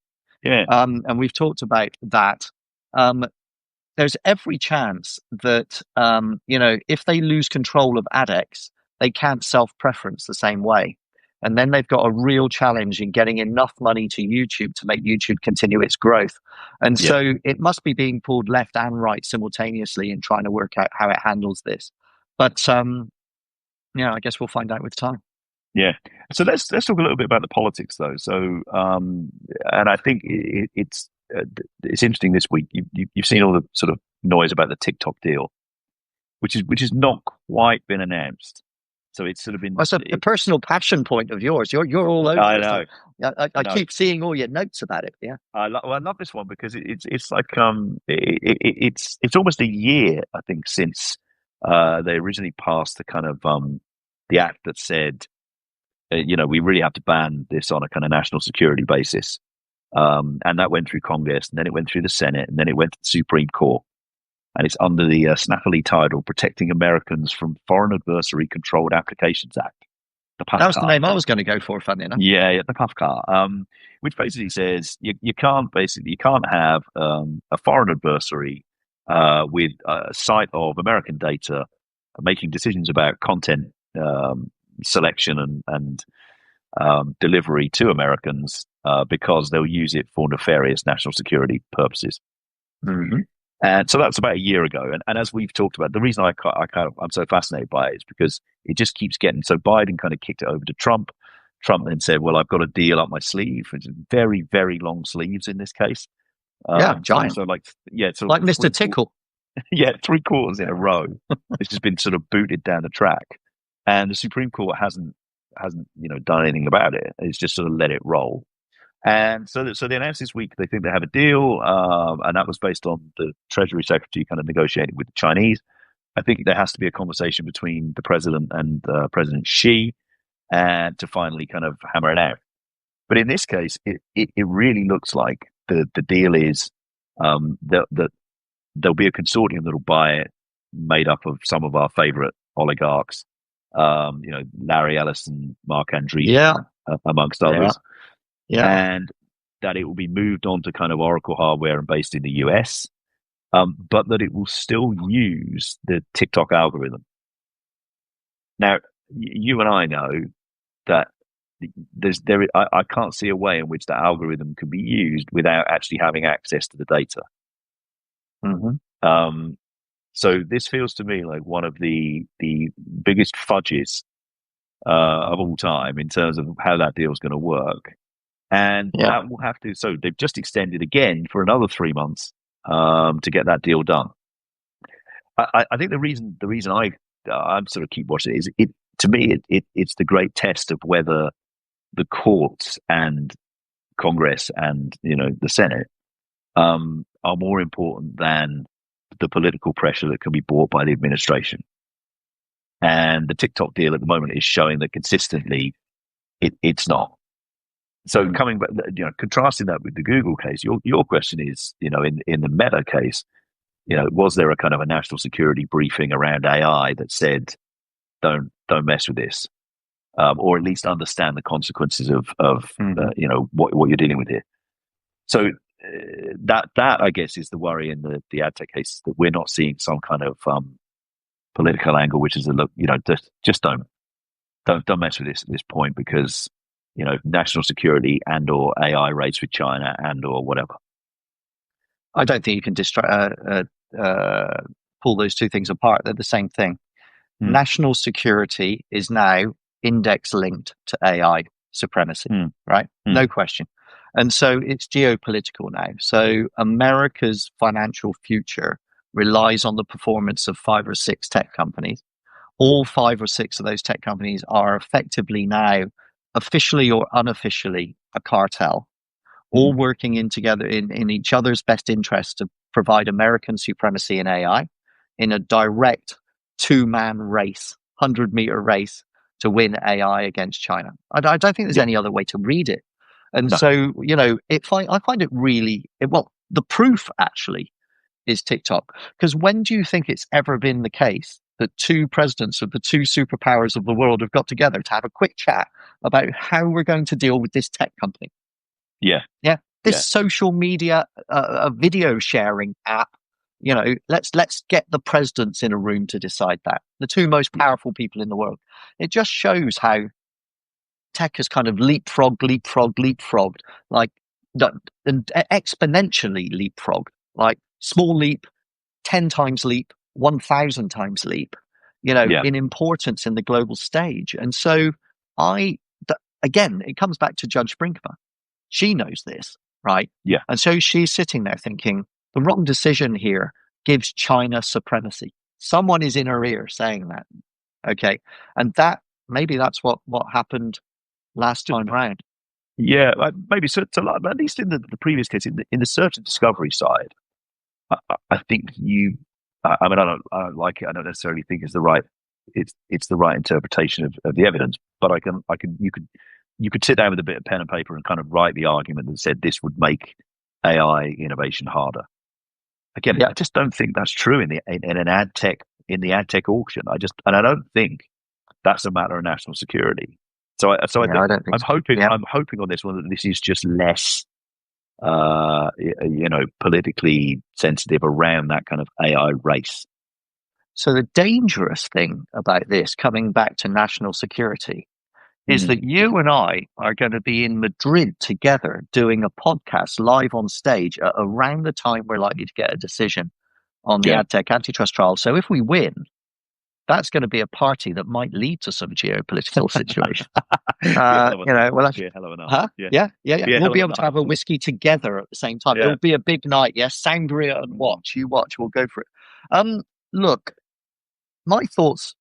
yeah, And we've talked about that. Um, there's every chance that if they lose control of AdX, they can't self-preference the same way. And then they've got a real challenge in getting enough money to YouTube to make YouTube continue its growth. And yeah, so it must be being pulled left and right simultaneously in trying to work out how it handles this. But yeah, I guess we'll find out with time. yeah. So let's talk a little bit about the politics, though. So, and I think it's interesting this week. You've seen all the sort of noise about the TikTok deal, which is not quite been announced. So it's sort of been. Well, it's a personal passion point of yours. You're all over I this. know, I I know. keep seeing all your notes about it. Yeah. I love this one because it's like it's almost a year, I think, since they originally passed the kind of the act that said we really have to ban this on a kind of national security basis, and that went through Congress, and then it went through the Senate, and then it went to the Supreme Court, and it's under the snappily titled "Protecting Americans from Foreign Adversary Controlled Applications Act," the That was the PAFCA. name I was going to go for, funny enough. Yeah, yeah, the puff car, which basically says you can't have a foreign adversary with a site of American data making decisions about content selection and delivery to Americans because they'll use it for nefarious national security purposes. Mm-hmm. And so that's about a year ago. And as we've talked about, the reason I'm so fascinated by it is because it just keeps getting. So Biden kind of kicked it over to Trump. Trump then said, "Well, I've got a deal up my sleeve." It's very, very long sleeves in this case. Yeah, giant. So like yeah, so Like Mr. Tickle. yeah, 3 quarters in a row. It's just been sort of booted down the track, and the Supreme Court hasn't done anything about it. It's just sort of let it roll. And so they announced this week they think they have a deal, and that was based on the Treasury Secretary kind of negotiating with the Chinese. I think there has to be a conversation between the president and President Xi, and to finally kind of hammer it out. But in this case, it really looks like the deal is that there'll be a consortium that'll buy it, made up of some of our favorite oligarchs, Larry Ellison, Mark Yeah, Andreessen, amongst yeah, others, yeah. and that it will be moved on to kind of Oracle hardware and based in the US, but that it will still use the TikTok algorithm. Now, you and I know that I can't see a way in which that algorithm can be used without actually having access to the data. Mm-hmm. Um, so this feels to me like one of the biggest fudges of all time in terms of how that deal is going to work. And Yeah, that will have to. So they've just extended again for another 3 months to get that deal done. I think the reason I'm sort of keep watching it is it to me it's the great test of whether the courts and Congress and the Senate are more important than the political pressure that can be brought by the administration. And the TikTok deal at the moment is showing that consistently it's not. So coming back, contrasting that with the Google case, your question is, in the Meta case, was there a kind of a national security briefing around AI that said don't mess with this, or at least understand the consequences of Mhm. what you're dealing with here. So that I guess is the worry in the ad tech case, that we're not seeing some kind of political angle, which is a look, just don't mess with this at this point, because national security and or AI race with China and or whatever. I don't think you can pull those two things apart. They're the same thing. Mm. National security is now index linked to AI supremacy, right? No question. And so it's geopolitical now. So America's financial future relies on the performance of 5 or 6 tech companies. All 5 or 6 of those tech companies are effectively now, officially or unofficially, a cartel, all working in together in each other's best interest to provide American supremacy in AI in a direct 2-man race, 100-meter race to win AI against China. I don't think there's Yeah. any other way to read it. And No. so, I find it really, well, the proof actually is TikTok. Because when do you think it's ever been the case that 2 presidents of the 2 superpowers of the world have got together to have a quick chat about how we're going to deal with this tech company? Yeah. Yeah. This Yeah. social media, video sharing app, let's get the presidents in a room to decide that. The 2 most powerful people in the world. It just shows how tech has kind of leapfrogged, like, and exponentially leapfrogged, like small leap, 10 times leap, 1,000 times leap, Yeah. in importance in the global stage. And so again, it comes back to Judge Brinkman. She knows this, right? Yeah. And so she's sitting there thinking, the wrong decision here gives China supremacy. Someone is in her ear saying that. Okay. And maybe that's what happened last time round. Yeah, maybe so. At least in the previous case, in the search and discovery side, I think I mean, I don't like it. I don't necessarily think it's the right interpretation of the evidence. But you could sit down with a bit of pen and paper and kind of write the argument that said this would make AI innovation harder. Again, Yeah. I just don't think that's true in an ad tech auction. I don't think that's a matter of national security. So I think I don't think I'm so. hoping Yeah. I'm hoping on this one that this is just less politically sensitive around that kind of AI race. So the dangerous thing about this, coming back to national security, is that you and I are going to be in Madrid together doing a podcast live on stage at around the time we're likely to get a decision on the Yeah. AdTech antitrust trial. So if we win, that's going to be a party that might lead to some geopolitical situation. Well, be a hell of a night. Huh? Yeah. We'll be able to have a whiskey together at the same time. Yeah. It'll be a big night. Yes, sangria and watch. You watch. We'll go for it. Look, my thoughts,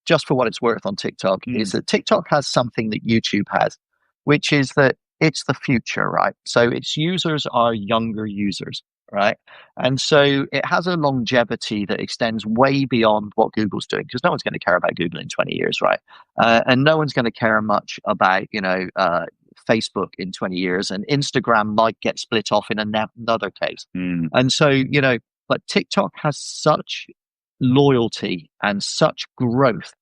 just for what it's worth, on TikTok is that TikTok has something that YouTube has, which is that it's the future, right? So its users are younger users, right? And so it has a longevity that extends way beyond what Google's doing, because no one's going to care about Google in 20 years, right? And no one's going to care much about, Facebook in 20 years, and Instagram might get split off in another case. And so, but TikTok has such loyalty and such growth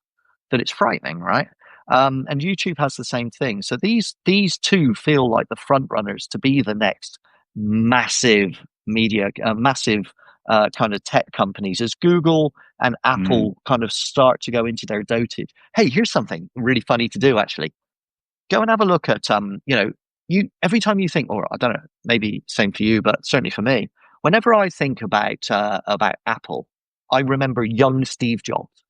that it's frightening, right? And YouTube has the same thing. So these 2 feel like the front runners to be the next massive media, massive kind of tech companies, as Google and Apple kind of start to go into their dotage. Hey, here's something really funny to do, actually. Go and have a look at, you every time you think, or I don't know, maybe same for you, but certainly for me, whenever I think about Apple, I remember young Steve Jobs,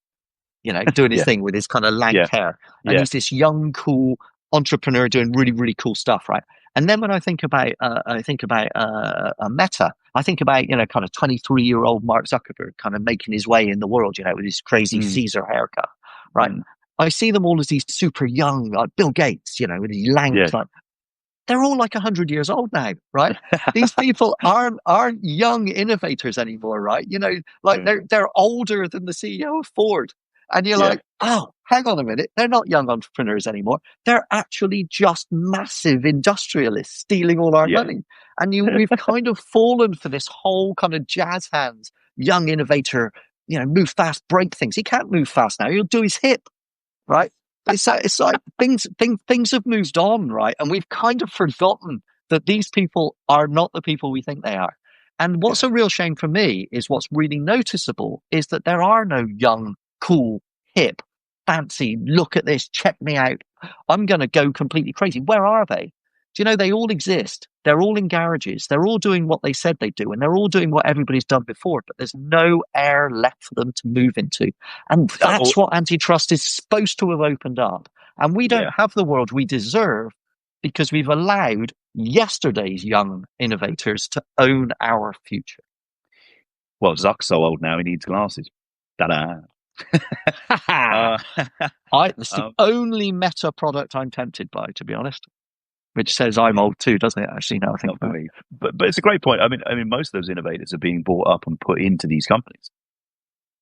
doing his thing with his kind of lank hair. And he's this young, cool entrepreneur doing really, really cool stuff, right? And then when I think about Meta, I think about, kind of 23-year-old Mark Zuckerberg kind of making his way in the world, with his crazy Caesar haircut, right? I see them all as these super young, like Bill Gates, with his lank, like, they're all like 100 years old now, right? These people aren't young innovators anymore, right? Like they're older than the CEO of Ford. And you're like, oh, hang on a minute. They're not young entrepreneurs anymore. They're actually just massive industrialists stealing all our money. And we've kind of fallen for this whole kind of jazz hands young innovator, move fast, break things. He can't move fast now. He'll do his hip, right? It's like things have moved on, right? And we've kind of forgotten that these people are not the people we think they are. And what's Yeah. a real shame for me is what's really noticeable is that there are no young, cool, hip, fancy, look at this, check me out. I'm going to go completely crazy. Where are they? Do you know they all exist? They're all in garages. They're all doing what they said they do, and they're all doing what everybody's done before, but there's no air left for them to move into. And that's what antitrust is supposed to have opened up. And we don't have the world we deserve because we've allowed yesterday's young innovators to own our future. Well, Zuck's so old now he needs glasses. Ta-da! It's the only meta product I'm tempted by, to be honest. Which says I'm old too, doesn't it? Actually, now I think about it. But it's a great point. I mean, most of those innovators are being bought up and put into these companies.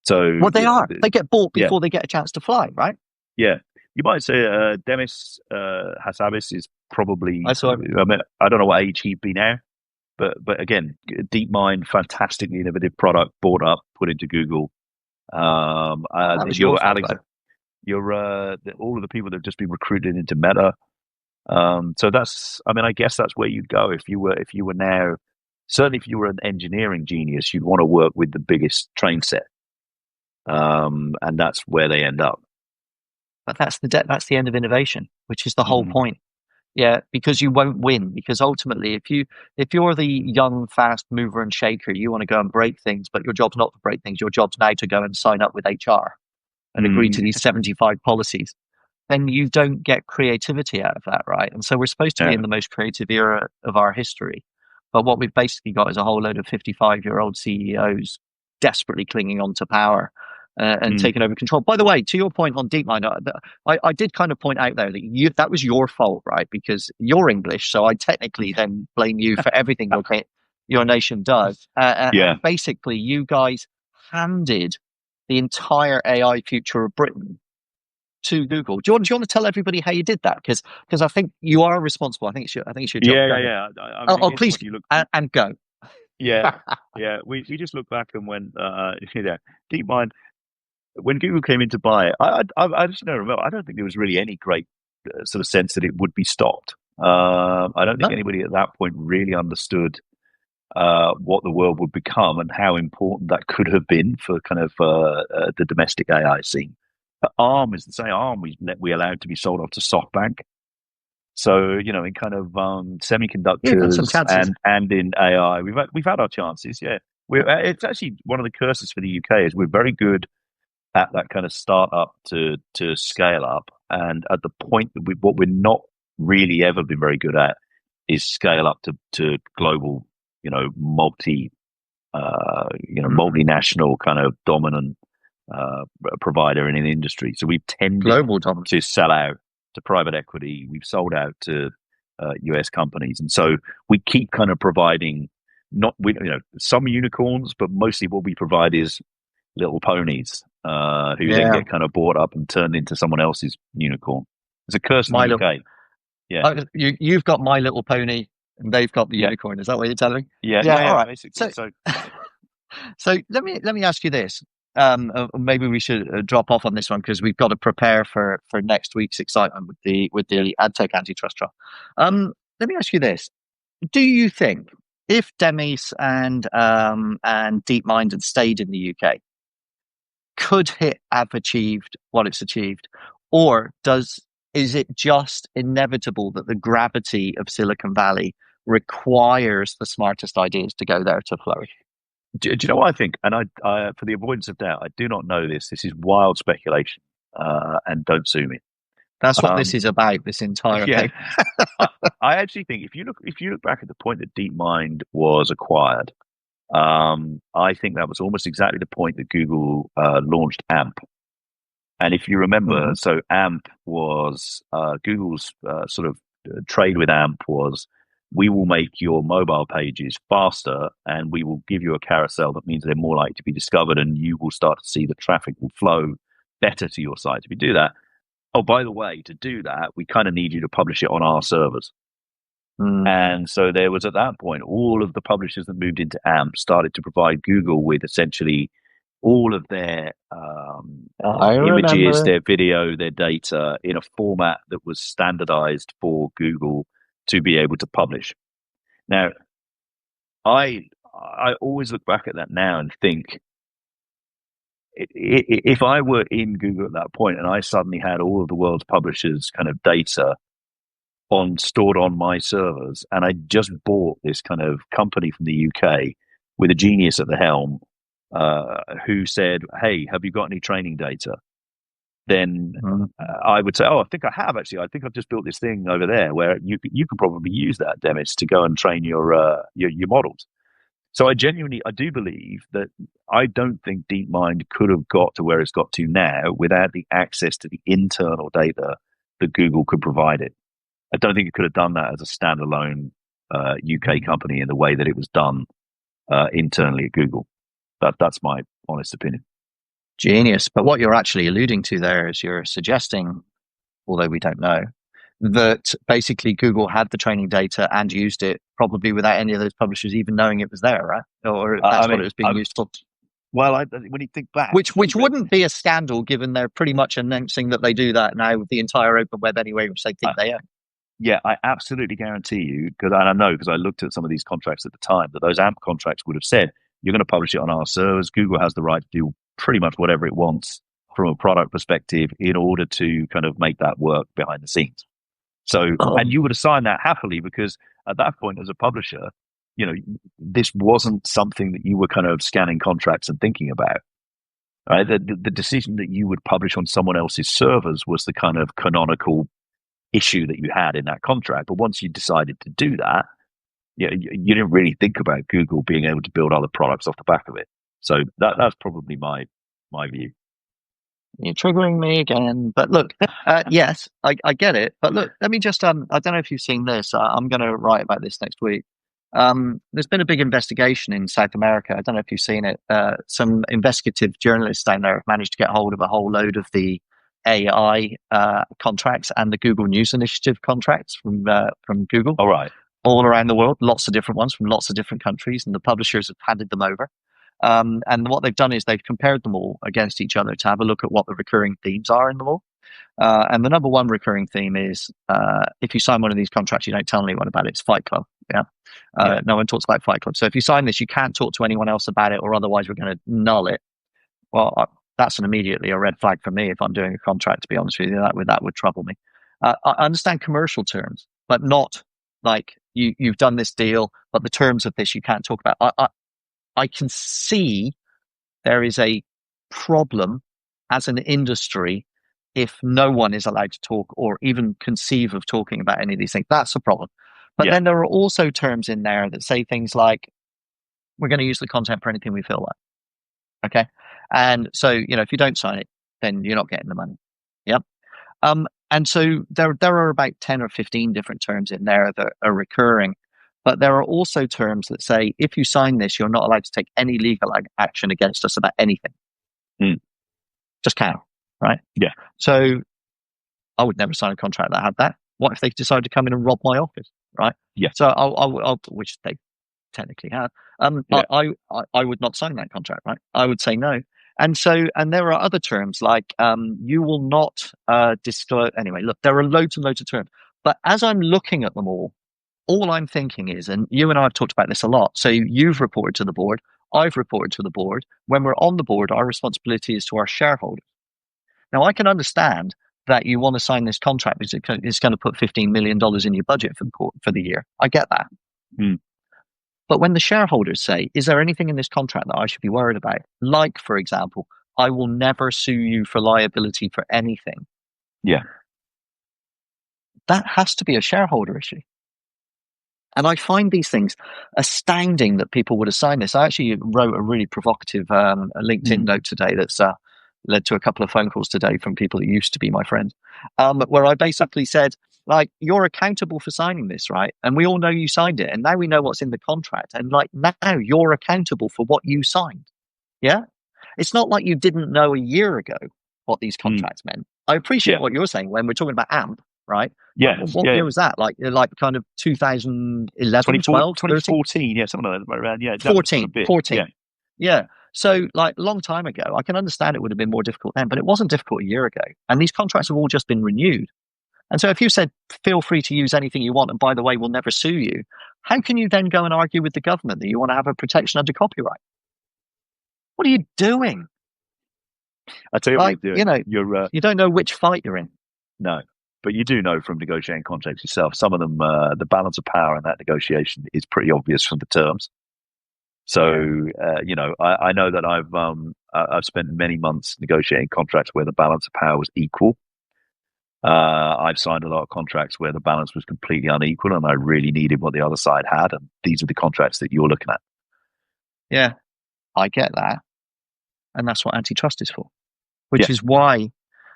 So they are. They get bought before they get a chance to fly, right? Yeah, you might say Demis Hassabis is probably. I don't know what age he'd be now, but again, DeepMind, fantastically innovative product, bought up, put into Google. All of the people that have just been recruited into Meta. So I guess that's where you'd go if you were now, certainly if you were an engineering genius, you'd want to work with the biggest train set. And that's where they end up. But that's the end of innovation, which is the whole point. Yeah, because you won't win. Because ultimately, if you're the young, fast mover and shaker, you want to go and break things, but your job's not to break things. Your job's now to go and sign up with HR and agree to these 75 policies. Then you don't get creativity out of that, right? And so we're supposed to be in the most creative era of our history. But what we've basically got is a whole load of 55-year-old CEOs desperately clinging on to power and taking over control. By the way, to your point on DeepMind, I did kind of point out there that that was your fault, right? Because you're English, so I technically then blame you for everything your nation does. And basically, you guys handed the entire AI future of Britain to Google. Do you want to tell everybody how you did that? Because I think you are responsible. I think it's your job. Yeah. Please, and go. Yeah. We just looked back and went, DeepMind. When Google came in to buy it, I just don't remember. I don't think there was really any great sort of sense that it would be stopped. I don't think anybody at that point really understood what the world would become and how important that could have been for kind of the domestic AI scene. ARM is the same. ARM we allowed to be sold off to SoftBank. So in kind of semiconductors and in AI, we've had our chances. Yeah, it's actually one of the curses for the UK is we're very good at that kind of startup to scale up, and at the point that what we're not really ever been very good at is scale up to global, multinational kind of dominant provider in an industry. So we've tended to sell out to private equity. We've sold out to US companies, and so we keep kind of providing some unicorns, but mostly what we provide is little ponies who then get kind of bought up and turned into someone else's unicorn. It's a curse in the UK. Yeah, you've got My Little Pony, and they've got the unicorn. Is that what you're telling me? Yeah. All right. Basically. So let me ask you this. Maybe we should drop off on this one because we've got to prepare for next week's excitement with the AdTech antitrust trial. Let me ask you this: do you think if Demis and DeepMind had stayed in the UK, could it have achieved what it's achieved, or is it just inevitable that the gravity of Silicon Valley requires the smartest ideas to go there to flourish? Do you know what I think? And I for the avoidance of doubt, I do not know this. This is wild speculation, and don't sue me. That's what this is about. This entire thing. I actually think if you look back at the point that DeepMind was acquired, I think that was almost exactly the point that Google launched AMP. And if you remember, so AMP was Google's sort of trade with AMP was, we will make your mobile pages faster and we will give you a carousel that means they're more likely to be discovered, and you will start to see the traffic will flow better to your site if you do that. Oh, by the way, to do that, we kind of need you to publish it on our servers. Mm. And so there was, at that point, all of the publishers that moved into AMP started to provide Google with essentially all of their I images, remember. their video, their data in a format that was standardized for Google to be able to publish. Now, I always look back at that now and think, if I were in Google at that point and I suddenly had all of the world's publishers' kind of data stored on my servers, and I just bought this kind of company from the UK with a genius at the helm, who said, "Hey, have you got any training data?" Then Mm. I would say, "Oh, I think I have actually. I think I've just built this thing over there where you could probably use that, Demis, to go and train your models." So I do believe that I don't think DeepMind could have got to where it's got to now without the access to the internal data that Google could provide it. I don't think it could have done that as a standalone UK company in the way that it was done internally at Google. That's my honest opinion. Genius. But what you're actually alluding to there is you're suggesting, although we don't know, that basically Google had the training data and used it probably without any of those publishers even knowing it was there, right? Or I that's what mean, it was being used for. well, when you think back, Which wouldn't be a scandal given they're pretty much announcing that they do that now with the entire open web anyway, which they think they own. yeah, I absolutely guarantee you, because I know because I looked at some of these contracts at the time, that those AMP contracts would have said, you're going to publish it on our servers. Google has the right to do pretty much whatever it wants from a product perspective in order to kind of make that work behind the scenes. So, Oh. and you would have signed that happily because at that point, as a publisher, this wasn't something that you were kind of scanning contracts and thinking about. Right? The decision that you would publish on someone else's servers was the kind of canonical issue that you had in that contract. But once you decided to do that, you didn't really think about Google being able to build other products off the back of it. So that's probably my view. You're triggering me again. But look, yes, I get it. But look, let me just, I don't know if you've seen this. I'm going to write about this next week. There's been a big investigation in South America. I don't know if you've seen it. Some investigative journalists down there have managed to get hold of a whole load of the AI contracts and the Google News Initiative contracts from Google. All right. All around the world, lots of different ones from lots of different countries, and the publishers have handed them over. And what they've done is they've compared them all against each other to have a look at what the recurring themes are in them all. And the number one recurring theme is if you sign one of these contracts, you don't tell anyone about it. It's Fight Club. Yeah. No one talks about Fight Club. So if you sign this, you can't talk to anyone else about it, or otherwise we're going to null it. Well, that's immediately a red flag for me if I'm doing a contract, to be honest with you. That would trouble me. I understand commercial terms, but not like you've done this deal, but the terms of this you can't talk about. I can see there is a problem as an industry if no one is allowed to talk or even conceive of talking about any of these things. That's a problem. But then there are also terms in there that say things like, we're going to use the content for anything we feel like. Okay. And so, if you don't sign it, then you're not getting the money. Yep. And so there are about 10 or 15 different terms in there that are recurring. But there are also terms that say, if you sign this, you're not allowed to take any legal action against us about anything. Just can't, right? Yeah. So I would never sign a contract that had that. What if they decide to come in and rob my office, right? Yeah. So I'll which they technically have. I would not sign that contract, right? I would say no. And there are other terms like you will not disclose. Anyway, look, there are loads and loads of terms. But as I'm looking at them all I'm thinking is, and you and I have talked about this a lot, so you've reported to the board, I've reported to the board. When we're on the board, our responsibility is to our shareholders. Now, I can understand that you want to sign this contract because it's going to put $15 million in your budget for the year. I get that. But when the shareholders say, is there anything in this contract that I should be worried about? Like, for example, I will never sue you for liability for anything. Yeah. That has to be a shareholder issue. And I find these things astounding that people would have signed this. I actually wrote a really provocative LinkedIn note today that's led to a couple of phone calls today from people that used to be my friends, where I basically said, like, you're accountable for signing this, right? And we all know you signed it. And now we know what's in the contract. And like now you're accountable for what you signed. Yeah. It's not like you didn't know a year ago what these contracts meant. I appreciate what you're saying when we're talking about AMP. right? Yeah, What year was that? Like kind of 2011, 12, 13? 2014, yeah, something like that, right around, yeah, that was for a 14, bit, 14. yeah. Yeah. So, like, a long time ago, I can understand it would have been more difficult then, but it wasn't difficult a year ago. And these contracts have all just been renewed. And so, if you said, feel free to use anything you want, and by the way, we'll never sue you, how can you then go and argue with the government that you want to have a protection under copyright? What are you doing? I tell you what you're doing. You don't know which fight you're in. No, but you do know from negotiating contracts yourself, some of them, the balance of power in that negotiation is pretty obvious from the terms. So, I know that I've spent many months negotiating contracts where the balance of power was equal. I've signed a lot of contracts where the balance was completely unequal, and I really needed what the other side had. And these are the contracts that you're looking at. Yeah, I get that, and that's what antitrust is for, which is why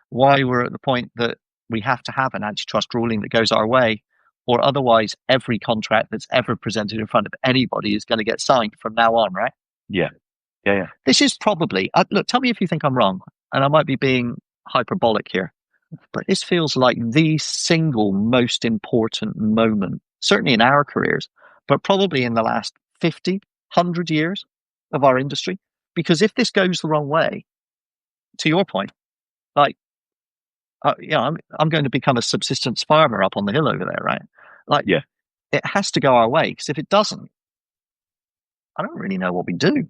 we're at the point that we have to have an antitrust ruling that goes our way, or otherwise every contract that's ever presented in front of anybody is going to get signed from now on, right? Yeah. This is probably, look, tell me if you think I'm wrong, and I might be being hyperbolic here, but this feels like the single most important moment, certainly in our careers, but probably in the last 50, 100 years of our industry. Because if this goes the wrong way, to your point, like, I'm going to become a subsistence farmer up on the hill over there, right? Like, it has to go our way, because if it doesn't, I don't really know what we do.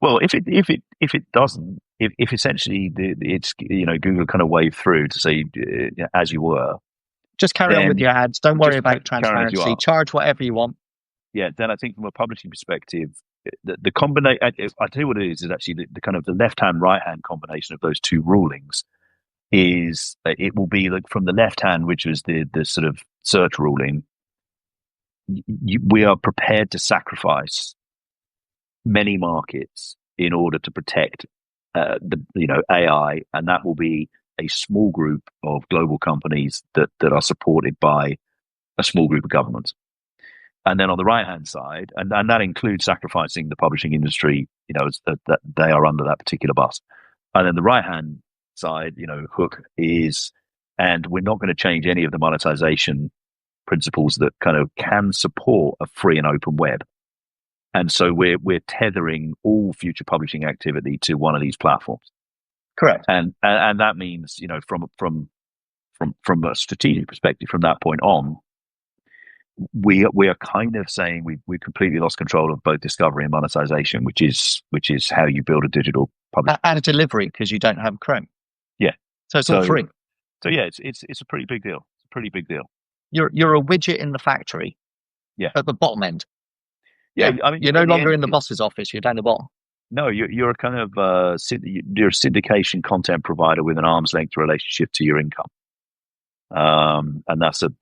Well, if it doesn't, if essentially it's Google kind of wave through to say as you were, just carry on with your ads. Don't worry about transparency. Charge whatever you want. Yeah, then I think from a publishing perspective, the combination. I tell you what it is actually the kind of the left hand right hand combination of those two rulings is it will be like from the left hand, which was the sort of search ruling. We are prepared to sacrifice many markets in order to protect AI, and that will be a small group of global companies that are supported by a small group of governments. And then on the right hand side, and that includes sacrificing the publishing industry, that they are under that particular bus. And then the right hand side, hook is, and we're not going to change any of the monetization principles that kind of can support a free and open web. And so we're tethering all future publishing activity to one of these platforms. Correct. And that means, from a strategic perspective, from that point on, we are kind of saying we completely lost control of both discovery and monetization, which is how you build a digital publisher. And a delivery, because you don't have Chrome. Yeah. So it's all free. So yeah, it's a pretty big deal. It's a pretty big deal. You're a widget in the factory. Yeah. At the bottom end. Yeah. I mean, you're no longer in the boss's office. You're down the bottom. No, you're a kind of you're a syndication content provider with an arm's length relationship to your income. And that's a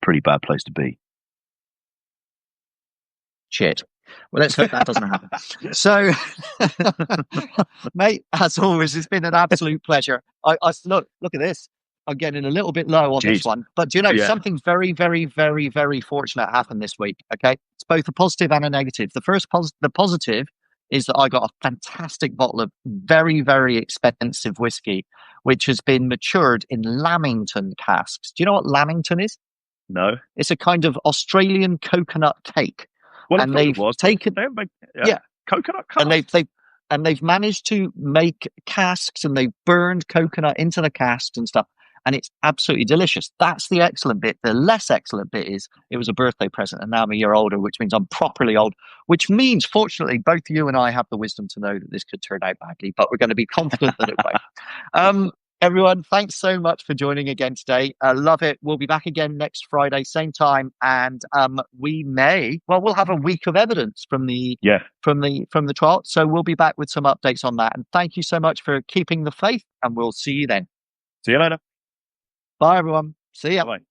pretty bad place to be. Shit. Well, let's hope that doesn't happen. So, mate, as always, it's been an absolute pleasure. I look at this. I'm getting a little bit low on this one, but something very, very, very, very fortunate happened this week. Okay, it's both a positive and a negative. The positive is that I got a fantastic bottle of very, very expensive whiskey, which has been matured in Lamington casks. Do you know what Lamington is? No. It's a kind of Australian coconut cake. Well, and they've taken coconut casks. And they've managed to make casks, and they've burned coconut into the casks and stuff. And it's absolutely delicious. That's the excellent bit. The less excellent bit is it was a birthday present, and now I'm a year older, which means I'm properly old, which means, fortunately, both you and I have the wisdom to know that this could turn out badly, but we're going to be confident that it won't. Everyone, thanks so much for joining again today. I love it. We'll be back again next Friday, same time, and we'll have a week of evidence from the trial. So we'll be back with some updates on that. And thank you so much for keeping the faith, and we'll see you then. See you later. Bye, everyone. See ya. Bye.